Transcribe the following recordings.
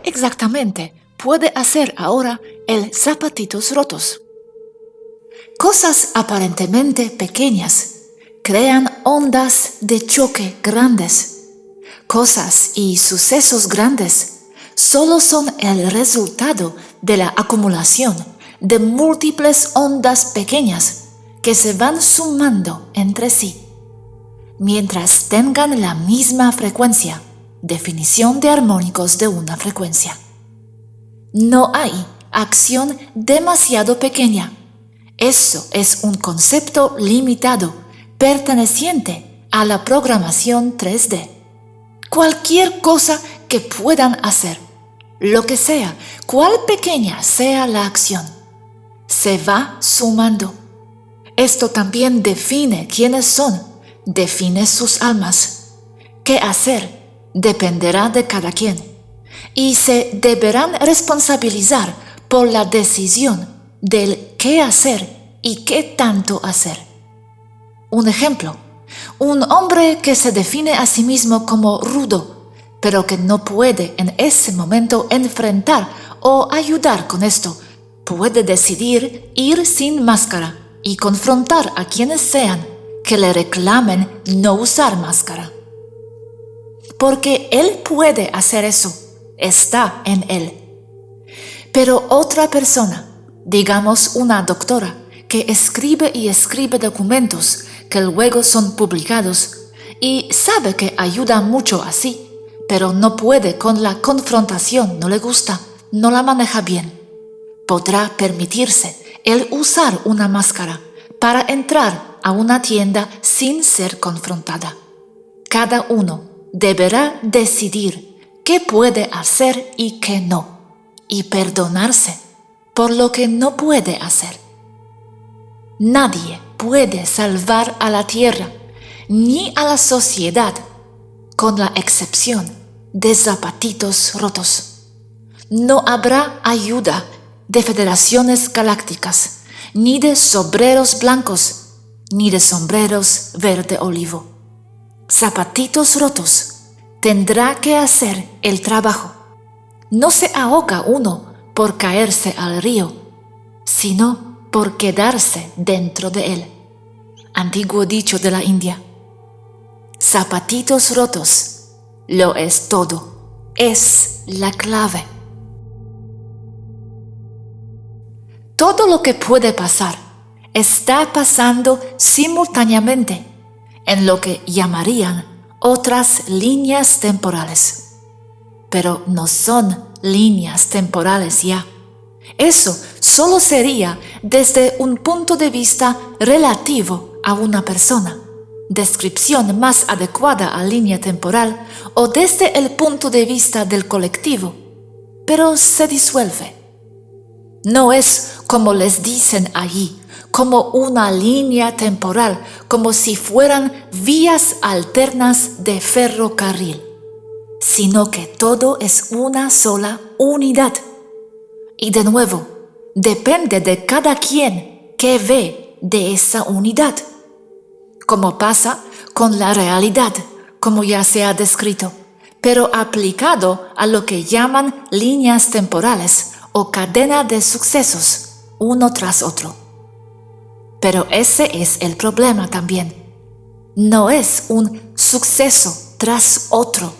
¿Qué exactamente puede hacer ahora el zapatitos rotos? Cosas aparentemente pequeñas crean ondas de choque grandes. Cosas y sucesos grandes solo son el resultado de la acumulación de múltiples ondas pequeñas que se van sumando entre sí. Mientras tengan la misma frecuencia, definición de armónicos de una frecuencia. No hay acción demasiado pequeña. Eso es un concepto limitado, perteneciente a la programación 3D. Cualquier cosa que puedan hacer, lo que sea, cuál pequeña sea la acción, se va sumando. Esto también define quiénes son, define sus almas. ¿Qué hacer? Dependerá de cada quien. Y se deberán responsabilizar por la decisión del qué hacer y qué tanto hacer. Un ejemplo, un hombre que se define a sí mismo como rudo, pero que no puede en ese momento enfrentar o ayudar con esto, puede decidir ir sin máscara y confrontar a quienes sean que le reclamen no usar máscara. Porque él puede hacer eso, está en él. Pero otra persona, digamos una doctora, que escribe y escribe documentos que luego son publicados y sabe que ayuda mucho así, pero no puede con la confrontación, no le gusta, no la maneja bien. Podrá permitirse el usar una máscara para entrar a una tienda sin ser confrontada. Cada uno deberá decidir qué puede hacer y qué no, y perdonarse por lo que no puede hacer. Nadie puede salvar a la tierra ni a la sociedad, con la excepción de zapatitos rotos. No habrá ayuda de federaciones galácticas, ni de sombreros blancos, ni de sombreros verde olivo. Zapatitos rotos tendrá que hacer el trabajo. No se ahoga uno por caerse al río, sino por quedarse dentro de él. Antiguo dicho de la India. Zapatitos rotos, lo es todo, es la clave. Todo lo que puede pasar está pasando simultáneamente en lo que llamarían otras líneas temporales. Pero no son líneas temporales ya. Eso solo sería desde un punto de vista relativo a una persona, descripción más adecuada a línea temporal, o desde el punto de vista del colectivo, pero se disuelve. No es como les dicen allí, como una línea temporal, como si fueran vías alternas de ferrocarril, sino que todo es una sola unidad. Y de nuevo, depende de cada quien que ve de esa unidad, como pasa con la realidad, como ya se ha descrito, pero aplicado a lo que llaman líneas temporales o cadena de sucesos, uno tras otro. Pero ese es el problema también. No es un suceso tras otro,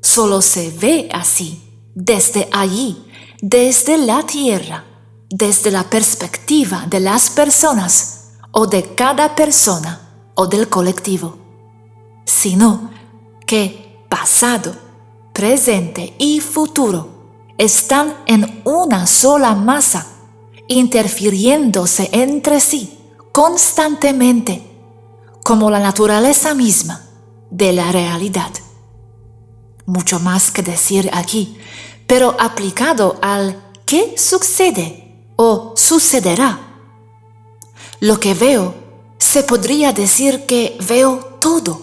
solo se ve así, desde allí, desde la tierra, desde la perspectiva de las personas o de cada persona o del colectivo, sino que pasado, presente y futuro están en una sola masa, interfiriéndose entre sí constantemente, como la naturaleza misma de la realidad. Mucho más que decir aquí, pero aplicado al ¿qué sucede o sucederá? Lo que veo, se podría decir que veo todo,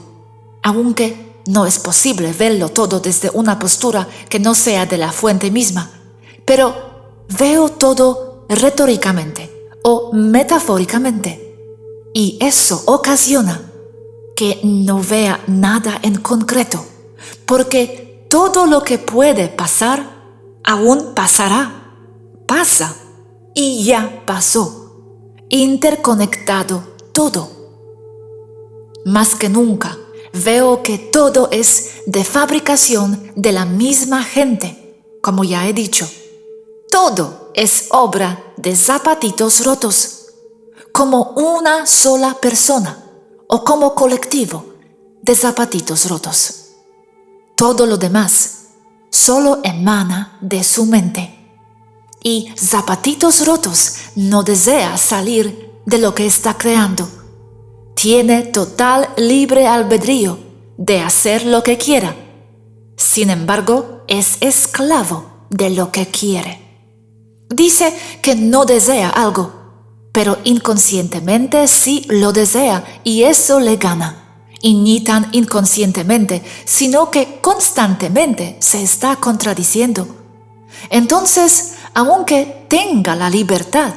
aunque no es posible verlo todo desde una postura que no sea de la fuente misma, pero veo todo retóricamente o metafóricamente, y eso ocasiona que no vea nada en concreto, porque todo lo que puede pasar Aún pasará, pasa y ya pasó, interconectado todo. Más que nunca veo que todo es de fabricación de la misma gente, como ya he dicho. Todo es obra de zapatitos rotos, como una sola persona o como colectivo de zapatitos rotos. Todo lo demás solo emana de su mente. Y Zapatitos Rotos no desea salir de lo que está creando. Tiene total libre albedrío de hacer lo que quiera. Sin embargo, es esclavo de lo que quiere. Dice que no desea algo, pero inconscientemente sí lo desea y eso le gana. Y ni tan inconscientemente, sino que constantemente se está contradiciendo. Entonces, aunque tenga la libertad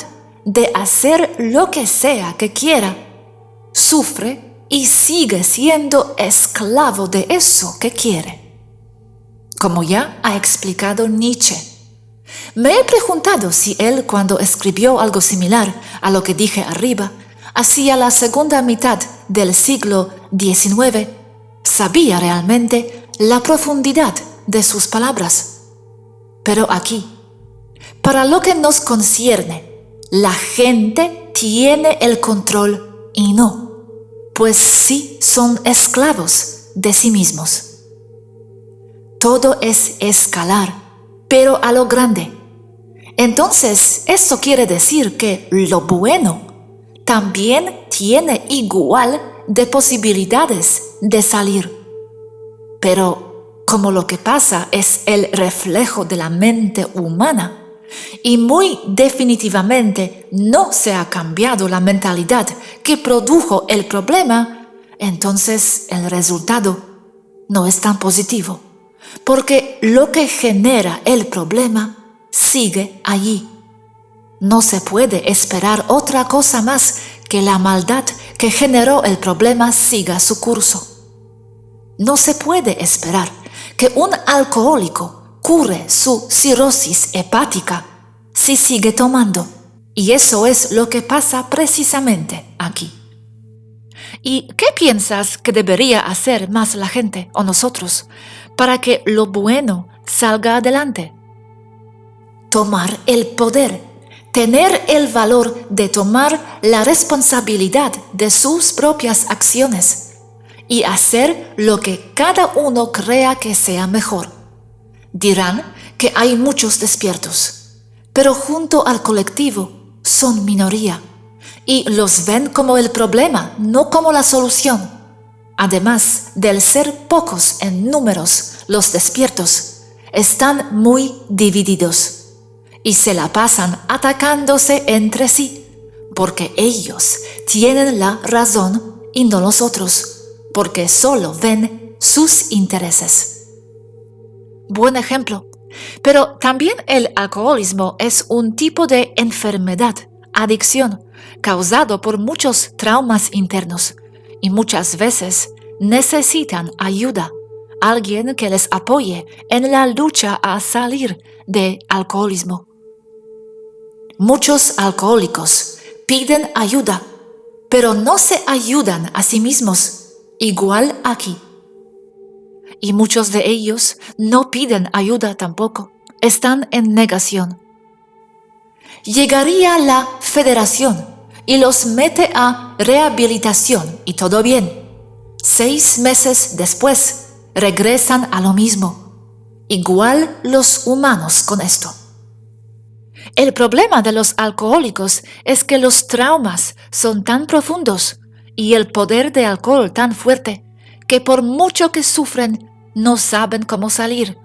de hacer lo que sea que quiera, sufre y sigue siendo esclavo de eso que quiere. Como ya ha explicado Nietzsche, me he preguntado si él, cuando escribió algo similar a lo que dije arriba, hacia la segunda mitad del siglo XIX, sabía realmente la profundidad de sus palabras. Pero aquí, para lo que nos concierne, la gente tiene el control y no, pues sí son esclavos de sí mismos. Todo es escalar, pero a lo grande. Entonces, esto quiere decir que lo bueno también tiene igual de posibilidades de salir. Pero como lo que pasa es el reflejo de la mente humana y muy definitivamente no se ha cambiado la mentalidad que produjo el problema, entonces el resultado no es tan positivo, porque lo que genera el problema sigue allí. No se puede esperar otra cosa más que la maldad que generó el problema siga su curso. No se puede esperar que un alcohólico cure su cirrosis hepática si sigue tomando. Y eso es lo que pasa precisamente aquí. ¿Y qué piensas que debería hacer más la gente o nosotros para que lo bueno salga adelante? Tomar el poder. Tener el valor de tomar la responsabilidad de sus propias acciones y hacer lo que cada uno crea que sea mejor. Dirán que hay muchos despiertos, pero junto al colectivo son minoría y los ven como el problema, no como la solución. Además del ser pocos en números, los despiertos están muy divididos. Y se la pasan atacándose entre sí, porque ellos tienen la razón y no los otros, porque solo ven sus intereses. Buen ejemplo, pero también el alcoholismo es un tipo de enfermedad, adicción, causado por muchos traumas internos, y muchas veces necesitan ayuda, alguien que les apoye en la lucha a salir del alcoholismo. Muchos alcohólicos piden ayuda, pero no se ayudan a sí mismos, igual aquí. Y muchos de ellos no piden ayuda tampoco, están en negación. Llegaría la federación y los mete a rehabilitación y todo bien. 6 meses después regresan a lo mismo, igual los humanos con esto. El problema de los alcohólicos es que los traumas son tan profundos y el poder de alcohol tan fuerte que por mucho que sufren no saben cómo salir.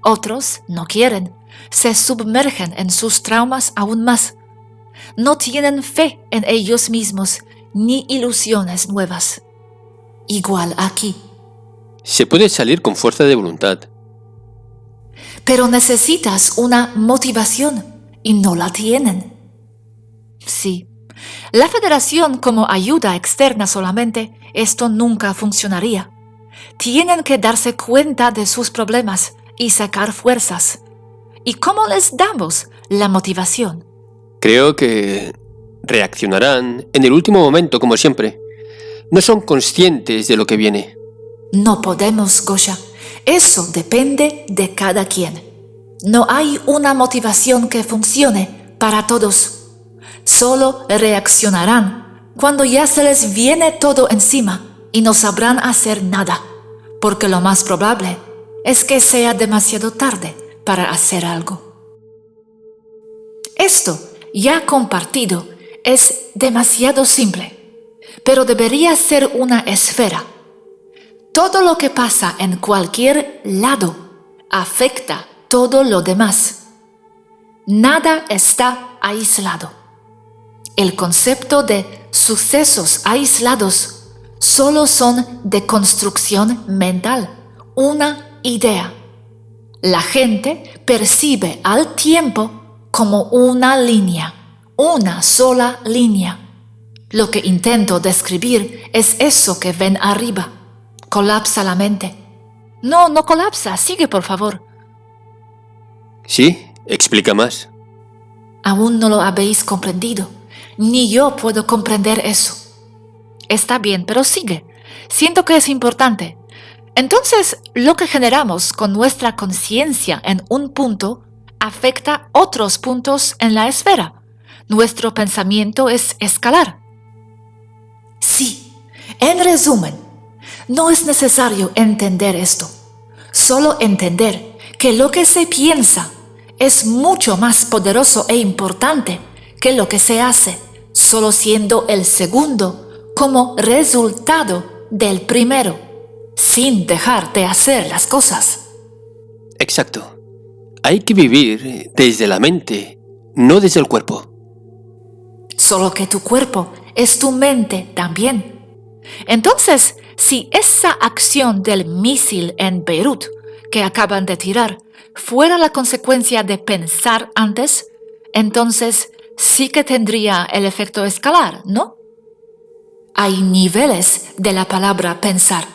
Otros no quieren, se sumergen en sus traumas aún más. No tienen fe en ellos mismos ni ilusiones nuevas. Igual aquí. Se puede salir con fuerza de voluntad. Pero necesitas una motivación. Y no la tienen. Sí, la federación como ayuda externa solamente, esto nunca funcionaría. Tienen que darse cuenta de sus problemas y sacar fuerzas. ¿Y cómo les damos la motivación? Creo que reaccionarán en el último momento, como siempre. No son conscientes de lo que viene. No podemos, Gosha. Eso depende de cada quien. No hay una motivación que funcione para todos. Solo reaccionarán cuando ya se les viene todo encima y no sabrán hacer nada, porque lo más probable es que sea demasiado tarde para hacer algo. Esto, ya compartido, es demasiado simple, pero debería ser una esfera. Todo lo que pasa en cualquier lado afecta todo lo demás. Nada está aislado. El concepto de sucesos aislados solo son de construcción mental, una idea. La gente percibe al tiempo como una línea, una sola línea. Lo que intento describir es eso que ven arriba. Colapsa la mente. No colapsa, sigue por favor. Sí, explica más. Aún no lo habéis comprendido. Ni yo puedo comprender eso. Está bien, pero sigue. Siento que es importante. Entonces, lo que generamos con nuestra conciencia en un punto afecta otros puntos en la esfera. Nuestro pensamiento es escalar. Sí, en resumen, no es necesario entender esto. Solo entender que lo que se piensa es mucho más poderoso e importante que lo que se hace, solo siendo el segundo como resultado del primero, sin dejar de hacer las cosas. Exacto. Hay que vivir desde la mente, no desde el cuerpo. Solo que tu cuerpo es tu mente también. Entonces, si esa acción del misil en Beirut que acaban de tirar fuera la consecuencia de pensar antes, entonces sí que tendría el efecto escalar, ¿no? Hay niveles de la palabra pensar.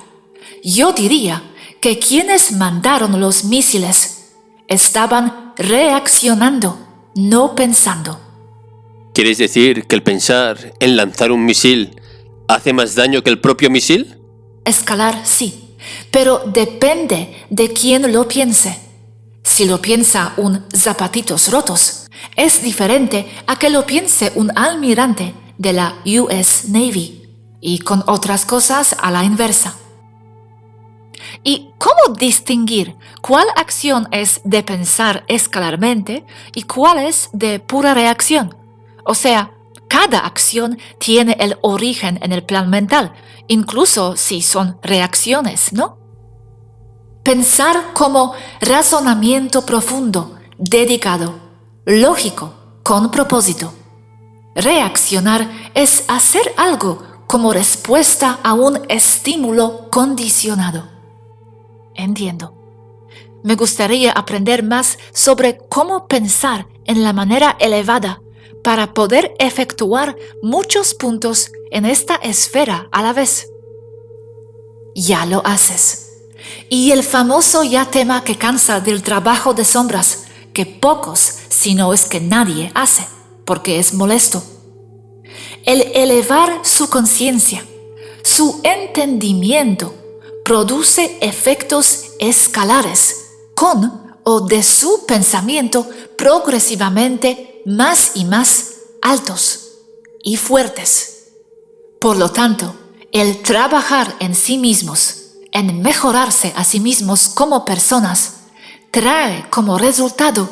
Yo diría que quienes mandaron los misiles estaban reaccionando, no pensando. ¿Quieres decir que el pensar en lanzar un misil hace más daño que el propio misil? Escalar sí, pero depende de quién lo piense. Si lo piensa un zapatitos rotos, es diferente a que lo piense un almirante de la US Navy y con otras cosas a la inversa. ¿Y cómo distinguir cuál acción es de pensar escalarmente y cuál es de pura reacción? O sea, cada acción tiene el origen en el plan mental, incluso si son reacciones, ¿no? Pensar como razonamiento profundo, dedicado, lógico, con propósito. Reaccionar es hacer algo como respuesta a un estímulo condicionado. Entiendo. Me gustaría aprender más sobre cómo pensar en la manera elevada para poder efectuar muchos puntos en esta esfera a la vez. Ya lo haces. Y el famoso ya tema que cansa del trabajo de sombras, que pocos, si no es que nadie, hace, porque es molesto. El elevar su conciencia, su entendimiento, produce efectos escalares con o de su pensamiento progresivamente más y más altos y fuertes. Por lo tanto, el trabajar en sí mismos, en mejorarse a sí mismos como personas, trae como resultado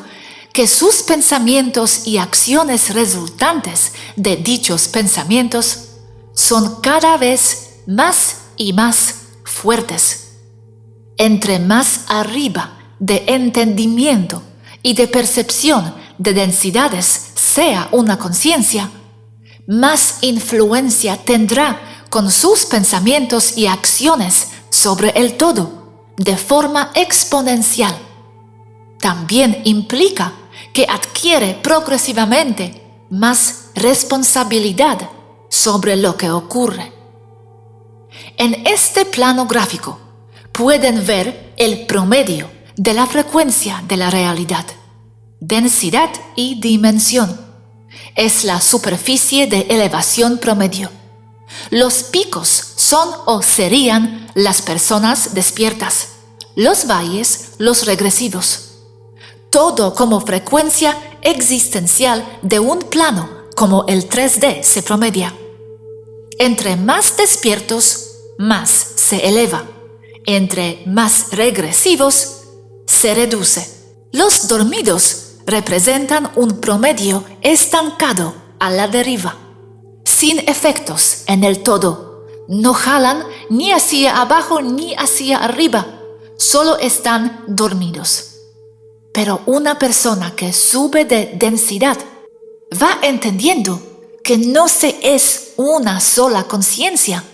que sus pensamientos y acciones resultantes de dichos pensamientos son cada vez más y más fuertes. Entre más arriba de entendimiento y de percepción de densidades sea una conciencia, más influencia tendrá con sus pensamientos y acciones sobre el todo, de forma exponencial. También implica que adquiere progresivamente más responsabilidad sobre lo que ocurre. En este plano gráfico pueden ver el promedio de la frecuencia de la realidad. densidad y dimensión. Es la superficie de elevación promedio. Los picos son o serían las personas despiertas, los valles, los regresivos. Todo como frecuencia existencial de un plano como el 3D se promedia. Entre más despiertos, más se eleva. Entre más regresivos, se reduce. Los dormidos representan un promedio estancado a la deriva, sin efectos en el todo. No jalan ni hacia abajo ni hacia arriba, solo están dormidos. Pero una persona que sube de densidad va entendiendo que no se es una sola conciencia,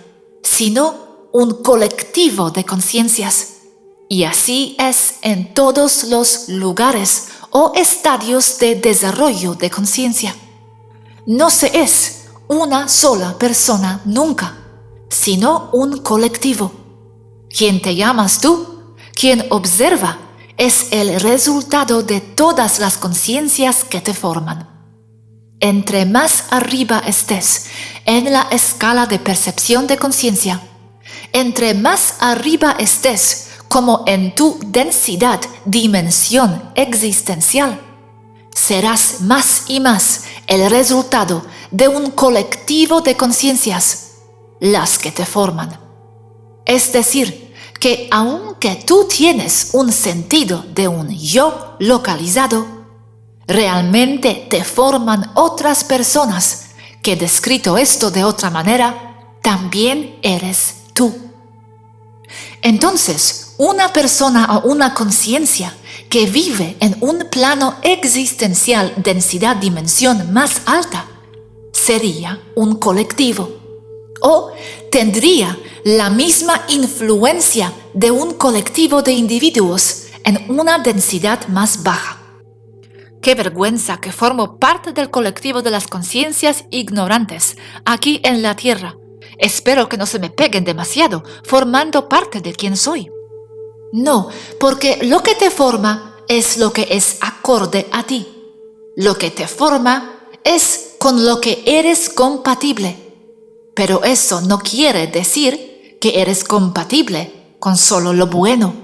sino un colectivo de conciencias. Y así es en todos los lugares o estadios de desarrollo de conciencia. No se es una sola persona nunca, sino un colectivo. ¿Quién te llamas tú? Quien observa es el resultado de todas las conciencias que te forman. Entre más arriba estés en la escala de percepción de conciencia, entre más arriba estés como en tu densidad, dimensión existencial, serás más y más el resultado de un colectivo de conciencias, las que te forman. Es decir, que aunque tú tienes un sentido de un yo localizado, realmente te forman otras personas que, descrito esto de otra manera, también eres tú. Entonces, una persona o una conciencia que vive en un plano existencial densidad dimensión más alta sería un colectivo o tendría la misma influencia de un colectivo de individuos en una densidad más baja. ¡Qué vergüenza que formo parte del colectivo de las conciencias ignorantes aquí en la Tierra! Espero que no se me peguen demasiado formando parte de quien soy. No, porque lo que te forma es lo que es acorde a ti. Lo que te forma es con lo que eres compatible. Pero eso no quiere decir que eres compatible con solo lo bueno.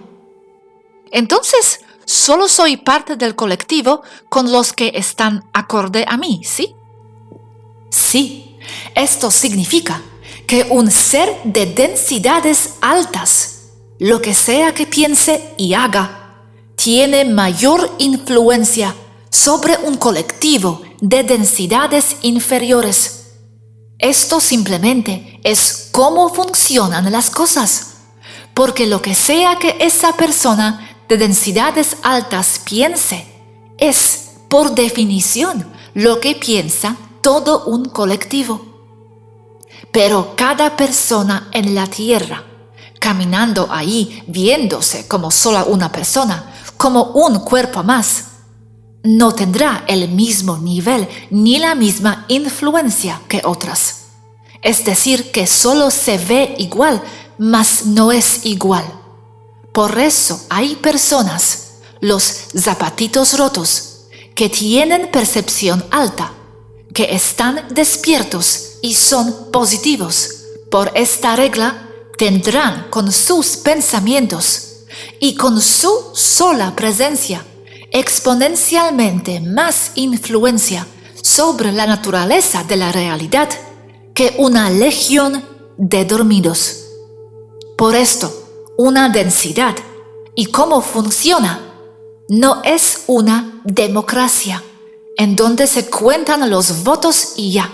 Entonces, solo soy parte del colectivo con los que están acorde a mí, ¿sí? Sí, esto significa que un ser de densidades altas, lo que sea que piense y haga, tiene mayor influencia sobre un colectivo de densidades inferiores. Esto simplemente es cómo funcionan las cosas, porque lo que sea que esa persona de densidades altas piense, es, por definición, lo que piensa todo un colectivo. Pero cada persona en la Tierra, caminando ahí, viéndose como sola una persona, como un cuerpo más, no tendrá el mismo nivel ni la misma influencia que otras. Es decir, que solo se ve igual, mas no es igual. Por eso hay personas, los zapatitos rotos, que tienen percepción alta, que están despiertos y son positivos. Por esta regla tendrán con sus pensamientos y con su sola presencia exponencialmente más influencia sobre la naturaleza de la realidad que una legión de dormidos. Por esto, una densidad y cómo funciona no es una democracia en donde se cuentan los votos y ya,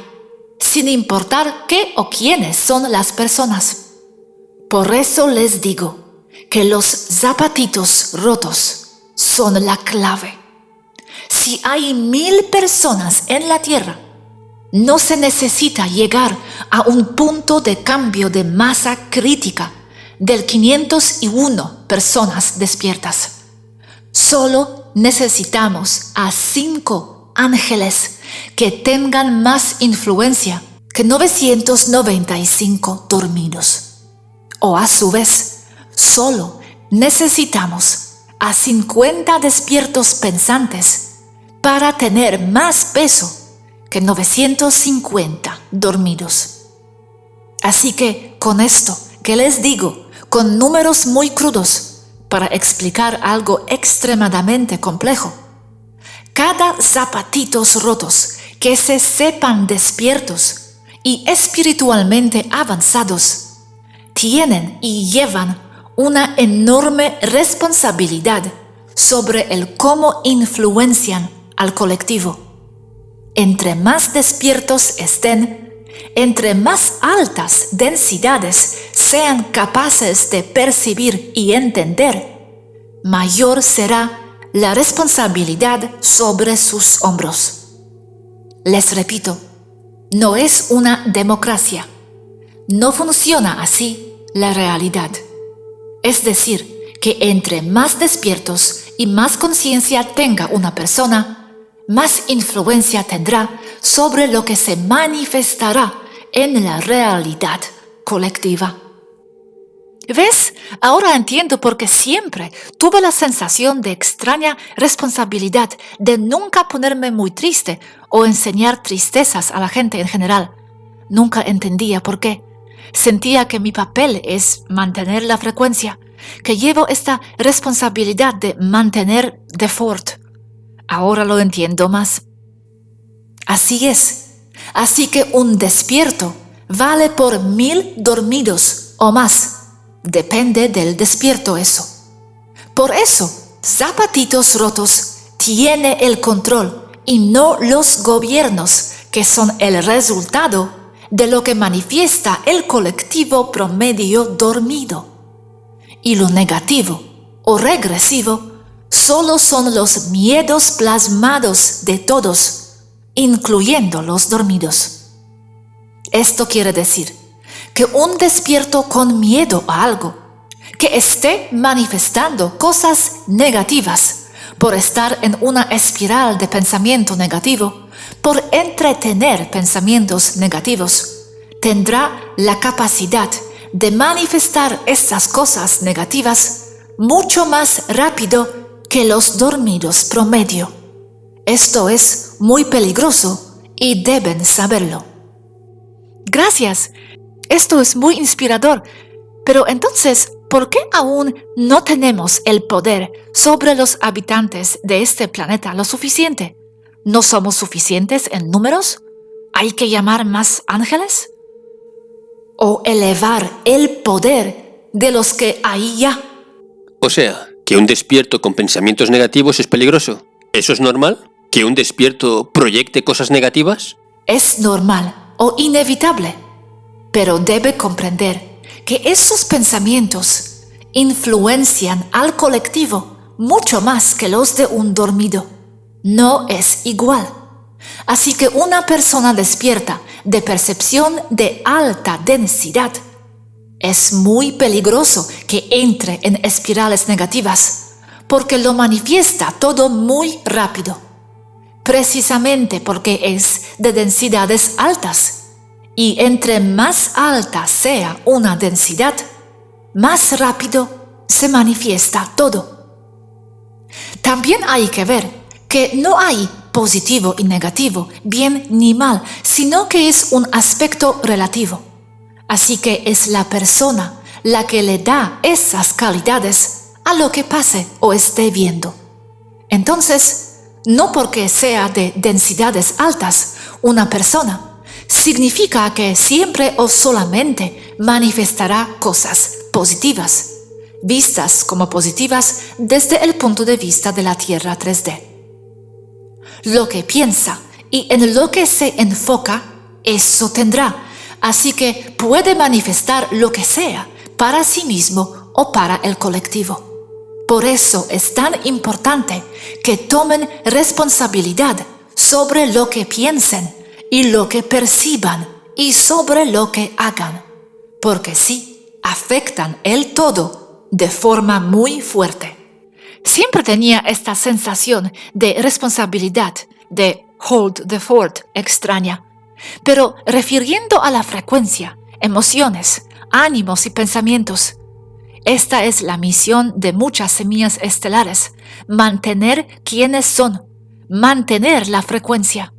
sin importar qué o quiénes son las personas. Por eso les digo que los zapatitos rotos son la clave. Si hay 1000 personas en la Tierra, no se necesita llegar a un punto de cambio de masa crítica del 501 personas despiertas. Solo necesitamos a 5 ángeles que tengan más influencia que 995 dormidos. O a su vez, solo necesitamos a 50 despiertos pensantes para tener más peso que 950 dormidos. Así que con esto que les digo, con números muy crudos, para explicar algo extremadamente complejo, cada zapatitos rotos que se sepan despiertos y espiritualmente avanzados, tienen y llevan una enorme responsabilidad sobre el cómo influencian al colectivo. Entre más despiertos estén, entre más altas densidades sean capaces de percibir y entender, mayor será la responsabilidad sobre sus hombros. Les repito, no es una democracia. No funciona así la realidad. Es decir, que entre más despiertos y más conciencia tenga una persona, más influencia tendrá sobre lo que se manifestará en la realidad colectiva. ¿Ves? Ahora entiendo por qué siempre tuve la sensación de extraña responsabilidad de nunca ponerme muy triste o enseñar tristezas a la gente en general. Nunca entendía por qué. Sentía que mi papel es mantener la frecuencia, que llevo esta responsabilidad de mantener de fort. Ahora lo entiendo más. Así es. Así que un despierto vale por 1000 dormidos o más. Depende del despierto eso. Por eso, Zapatitos Rotos tiene el control y no los gobiernos, que son el resultado de lo que manifiesta el colectivo promedio dormido. Y lo negativo o regresivo solo son los miedos plasmados de todos, incluyendo los dormidos. Esto quiere decir que un despierto con miedo a algo, que esté manifestando cosas negativas por estar en una espiral de pensamiento negativo, por entretener pensamientos negativos, tendrá la capacidad de manifestar estas cosas negativas mucho más rápido que los dormidos promedio. Esto es muy peligroso y deben saberlo. Gracias. Esto es muy inspirador. Pero entonces, ¿por qué aún no tenemos el poder sobre los habitantes de este planeta lo suficiente? ¿No somos suficientes en números? ¿Hay que llamar más ángeles? ¿O elevar el poder de los que hay ya? O sea, que un despierto con pensamientos negativos es peligroso. ¿Eso es normal? ¿Que un despierto proyecte cosas negativas? Es normal o inevitable, pero debe comprender que esos pensamientos influencian al colectivo mucho más que los de un dormido. No es igual. Así que una persona despierta de percepción de alta densidad es muy peligroso que entre en espirales negativas, porque lo manifiesta todo muy rápido, precisamente porque es de densidades altas. Y entre más alta sea una densidad, más rápido se manifiesta todo. También hay que ver que no hay positivo y negativo, bien ni mal, sino que es un aspecto relativo. Así que es la persona la que le da esas calidades a lo que pase o esté viendo. Entonces, no porque sea de densidades altas una persona, significa que siempre o solamente manifestará cosas positivas, vistas como positivas desde el punto de vista de la Tierra 3D. Lo que piensa y en lo que se enfoca, eso tendrá, así que puede manifestar lo que sea para sí mismo o para el colectivo. Por eso es tan importante que tomen responsabilidad sobre lo que piensen y lo que perciban y sobre lo que hagan, porque sí, afectan el todo de forma muy fuerte. Siempre tenía esta sensación de responsabilidad, de hold the fort extraña, pero refiriendo a la frecuencia, emociones, ánimos y pensamientos. Esta es la misión de muchas semillas estelares, mantener quienes son, mantener la frecuencia.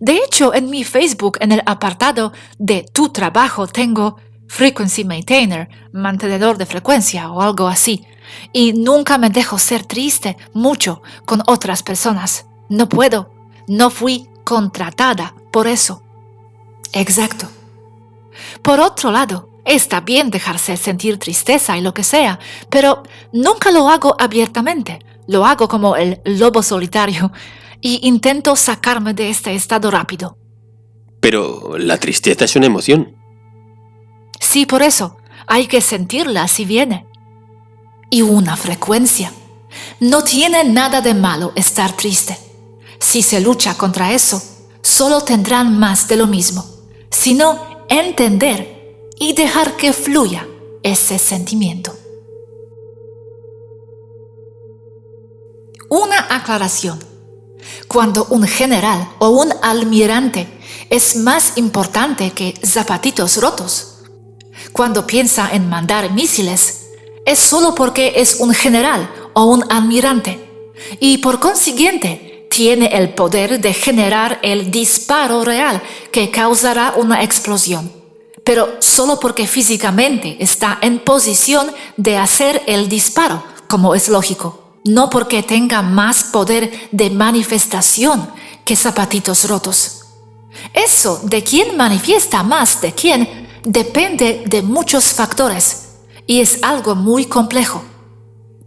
De hecho, en mi Facebook, en el apartado de tu trabajo, tengo Frequency Maintainer, mantenedor de frecuencia o algo así. Y nunca me dejo ser triste mucho con otras personas. No puedo. No fui contratada por eso. Exacto. Por otro lado, está bien dejarse sentir tristeza y lo que sea, pero nunca lo hago abiertamente. Lo hago como el lobo solitario y intento sacarme de este estado rápido. Pero la tristeza es una emoción. Sí, por eso, hay que sentirla si viene. Y una frecuencia. No tiene nada de malo estar triste. Si se lucha contra eso, solo tendrán más de lo mismo, sino entender y dejar que fluya ese sentimiento. Una aclaración. Cuando un general o un almirante es más importante que zapatitos rotos, cuando piensa en mandar misiles, es solo porque es un general o un almirante y por consiguiente tiene el poder de generar el disparo real que causará una explosión, pero solo porque físicamente está en posición de hacer el disparo, como es lógico, no porque tenga más poder de manifestación que zapatitos rotos. Eso de quién manifiesta más de quién depende de muchos factores y es algo muy complejo.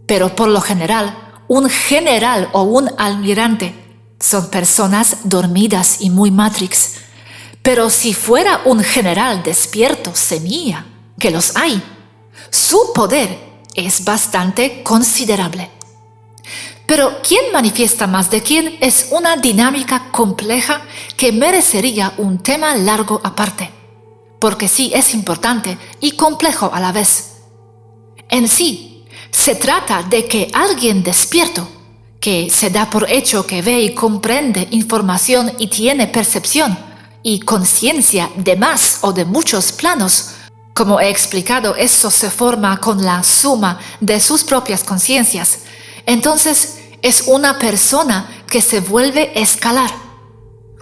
Pero por lo general, un general o un almirante son personas dormidas y muy Matrix. Pero si fuera un general despierto semilla, que los hay, su poder es bastante considerable. Pero quién manifiesta más de quién es una dinámica compleja que merecería un tema largo aparte, porque sí es importante y complejo a la vez. En sí, se trata de que alguien despierto, que se da por hecho que ve y comprende información y tiene percepción y conciencia de más o de muchos planos. Como he explicado, esto se forma con la suma de sus propias conciencias. Entonces, es una persona que se vuelve escalar.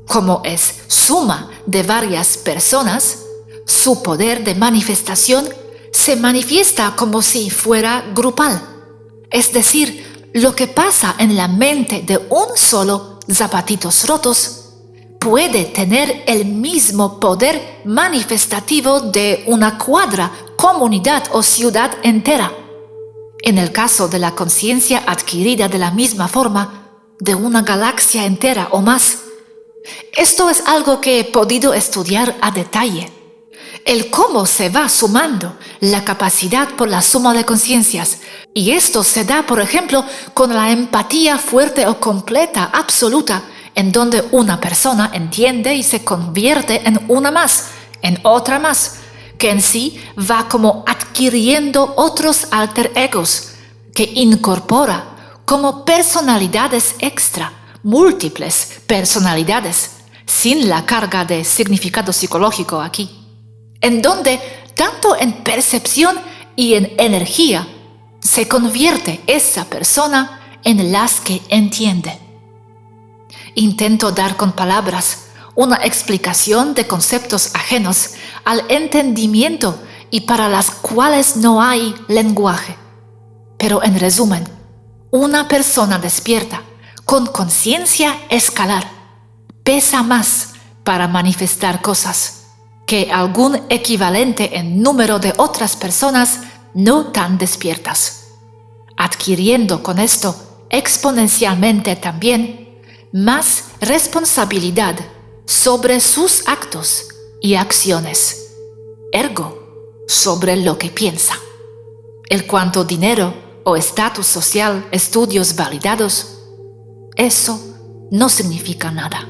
Como es suma de varias personas, su poder de manifestación se manifiesta como si fuera grupal. Es decir, lo que pasa en la mente de un solo zapatitos rotos puede tener el mismo poder manifestativo de una cuadra, comunidad o ciudad entera. En el caso de la conciencia adquirida de la misma forma, de una galaxia entera o más. Esto es algo que he podido estudiar a detalle. El cómo se va sumando la capacidad por la suma de conciencias. Y esto se da, por ejemplo, con la empatía fuerte o completa, absoluta, en donde una persona entiende y se convierte en una más, en otra más, que en sí va como adquiriendo otros alter egos, que incorpora como personalidades extra, múltiples personalidades, sin la carga de significado psicológico aquí, en donde tanto en percepción y en energía se convierte esa persona en las que entiende. Intento dar con palabras una explicación de conceptos ajenos al entendimiento y para las cuales no hay lenguaje. Pero en resumen, una persona despierta, con conciencia escalar, pesa más para manifestar cosas que algún equivalente en número de otras personas no tan despiertas, adquiriendo con esto exponencialmente también más responsabilidad sobre sus actos y acciones, ergo, sobre lo que piensa. El cuanto dinero o estatus social, estudios validados, eso no significa nada.